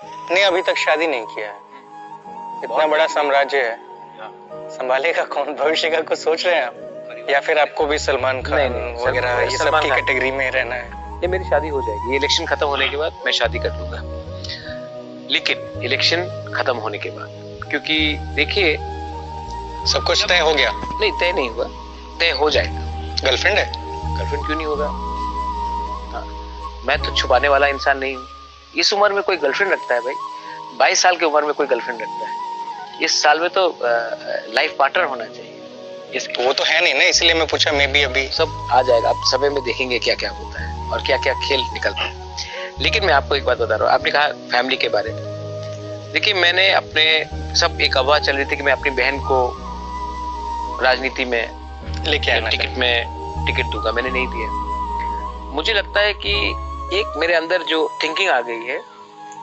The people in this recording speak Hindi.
नहीं, अभी तक शादी नहीं किया है। इतना बड़ा साम्राज्य है, संभालेगा कौन? भविष्य का कुछ सोच रहे हैं आप, या फिर आपको भी सलमान खान वगैरह ये सब की कैटेगरी में रहना है? ये मेरी शादी हो जाएगी, ये इलेक्शन खत्म होने के बाद मैं शादी कर लूंगा, लेकिन इलेक्शन खत्म होने के बाद, क्योंकि देखिए सब कुछ तय हो गया? नहीं, तय नहीं हुआ, तय हो जाएगा। गर्लफ्रेंड है? गर्लफ्रेंड क्यों नहीं होगा? हाँ, मैं तो छुपाने वाला इंसान नहीं हूँ। इस उम्र में कोई गर्लफ्रेंड रखता है भाई? 22 साल की उम्र में कोई गर्लफ्रेंड रखता है? इस साल में तो लाइफ पार्टनर होना चाहिए। तो वो तो है नहीं ना, इसलिए मैं पूछा। मैं भी अभी सब आ जाएगा, आप समय में देखेंगे क्या क्या होता है और क्या क्या खेल निकलता है। लेकिन मैं आपको एक बात बता रहा हूँ, आपने कहा फैमिली के बारे में। देखिए, मैंने अपने सब एक अफवाह चल रही थी कि मैं अपनी बहन को राजनीति में लेके आना टिकट दूंगा, मैंने नहीं दिया। मुझे लगता है कि एक मेरे अंदर जो थिंकिंग आ गई है